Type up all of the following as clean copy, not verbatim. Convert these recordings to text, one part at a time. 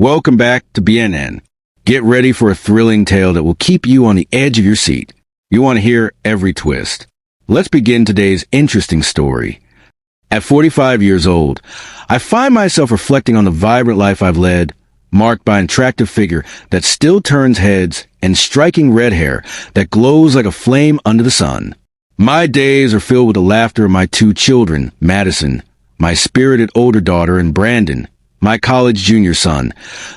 Welcome back to BNN. Get ready for a thrilling tale that will keep you on the edge of your seat. You want to hear every twist. Let's begin today's interesting story. At 45 years old, I find myself reflecting on the vibrant life I've led, marked by an attractive figure that still turns heads and striking red hair that glows like a flame under the sun. My days are filled with the laughter of my two children, Madison, my spirited older daughter, and Brandon, my college junior son,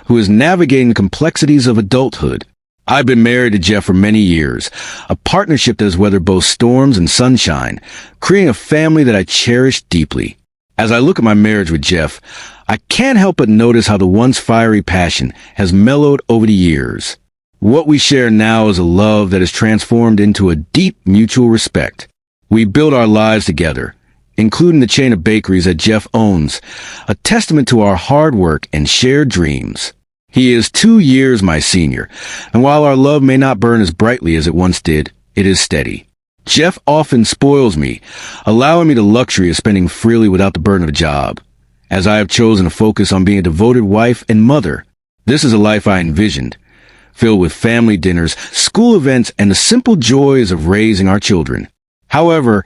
who is navigating the complexities of adulthood. I've been married to Jeff for many years, a partnership that has weathered both storms and sunshine, creating a family that I cherish deeply. As I look at my marriage with Jeff, I can't help but notice how the once fiery passion has mellowed over the years. What we share now is a love that has transformed into a deep mutual respect. We build our lives together, including the chain of bakeries that Jeff owns, a testament to our hard work and shared dreams. He is 2 years my senior, and while our love may not burn as brightly as it once did, it is steady. Jeff often spoils me, allowing me the luxury of spending freely without the burden of a job. As I have chosen to focus on being a devoted wife and mother, this is a life I envisioned, filled with family dinners, school events, and the simple joys of raising our children. However,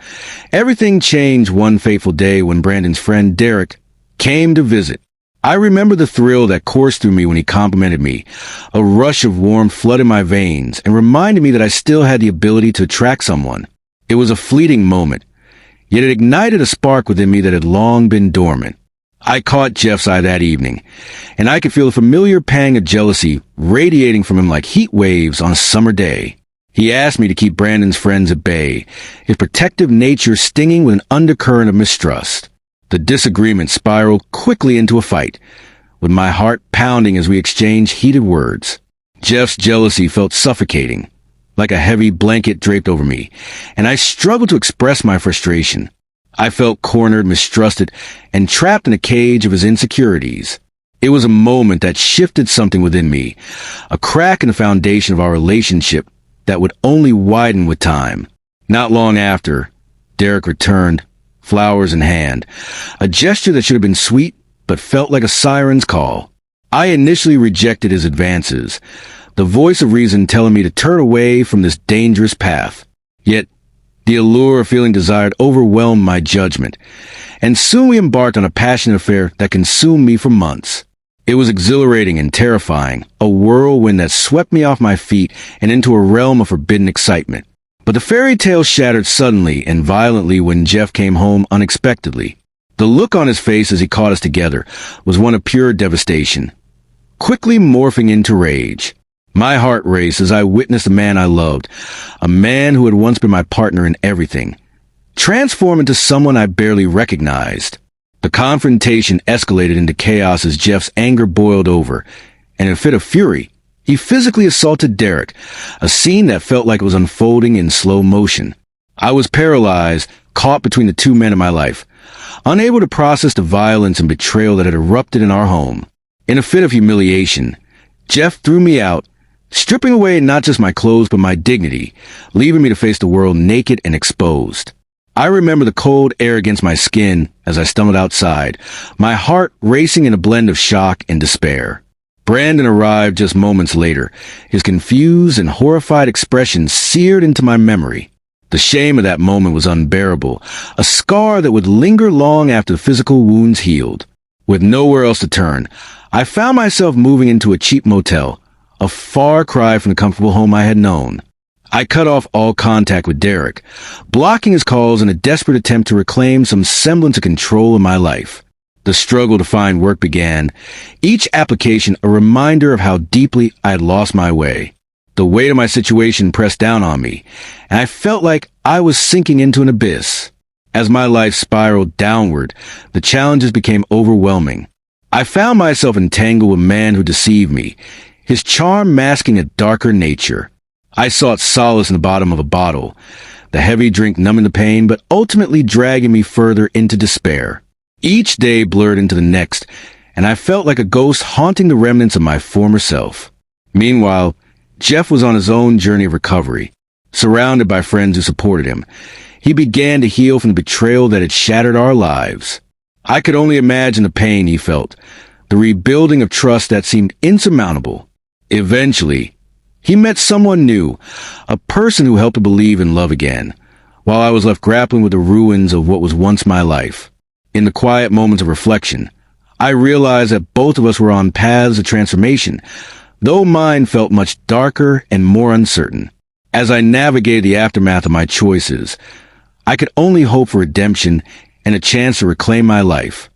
everything changed one fateful day when Brandon's friend Derek came to visit. I remember the thrill that coursed through me when he complimented me. A rush of warmth flooded my veins and reminded me that I still had the ability to attract someone. It was a fleeting moment, yet it ignited a spark within me that had long been dormant. I caught Jeff's eye that evening, and I could feel a familiar pang of jealousy radiating from him like heat waves on a summer day. He asked me to keep Brandon's friends at bay, his protective nature stinging with an undercurrent of mistrust. The disagreement spiraled quickly into a fight, with my heart pounding as we exchanged heated words. Jeff's jealousy felt suffocating, like a heavy blanket draped over me, and I struggled to express my frustration. I felt cornered, mistrusted, and trapped in a cage of his insecurities. It was a moment that shifted something within me, a crack in the foundation of our relationship that would only widen with time. Not long after, Derek returned, flowers in hand, a gesture that should have been sweet but felt like a siren's call. I initially rejected his advances, the voice of reason telling me to turn away from this dangerous path. Yet, the allure of feeling desired overwhelmed my judgment, and soon we embarked on a passionate affair that consumed me for months. It was exhilarating and terrifying, a whirlwind that swept me off my feet and into a realm of forbidden excitement. But the fairy tale shattered suddenly and violently when Jeff came home unexpectedly. The look on his face as he caught us together was one of pure devastation, quickly morphing into rage. My heart raced as I witnessed a man I loved, a man who had once been my partner in everything, transform into someone I barely recognized. The confrontation escalated into chaos as Jeff's anger boiled over, and in a fit of fury, he physically assaulted Derek, a scene that felt like it was unfolding in slow motion. I was paralyzed, caught between the two men in my life, unable to process the violence and betrayal that had erupted in our home. In a fit of humiliation, Jeff threw me out, stripping away not just my clothes but my dignity, leaving me to face the world naked and exposed. I remember the cold air against my skin as I stumbled outside, my heart racing in a blend of shock and despair. Brandon arrived just moments later, his confused and horrified expression seared into my memory. The shame of that moment was unbearable, a scar that would linger long after the physical wounds healed. With nowhere else to turn, I found myself moving into a cheap motel, a far cry from the comfortable home I had known. I cut off all contact with Derek, blocking his calls in a desperate attempt to reclaim some semblance of control in my life. The struggle to find work began, each application a reminder of how deeply I had lost my way. The weight of my situation pressed down on me, and I felt like I was sinking into an abyss. As my life spiraled downward, the challenges became overwhelming. I found myself entangled with a man who deceived me, his charm masking a darker nature. I sought solace in the bottom of a bottle, the heavy drink numbing the pain, but ultimately dragging me further into despair. Each day blurred into the next, and I felt like a ghost haunting the remnants of my former self. Meanwhile, Jeff was on his own journey of recovery. Surrounded by friends who supported him, he began to heal from the betrayal that had shattered our lives. I could only imagine the pain he felt, the rebuilding of trust that seemed insurmountable. Eventually, he met someone new, a person who helped to believe in love again, while I was left grappling with the ruins of what was once my life. In the quiet moments of reflection, I realized that both of us were on paths of transformation, though mine felt much darker and more uncertain. As I navigated the aftermath of my choices, I could only hope for redemption and a chance to reclaim my life.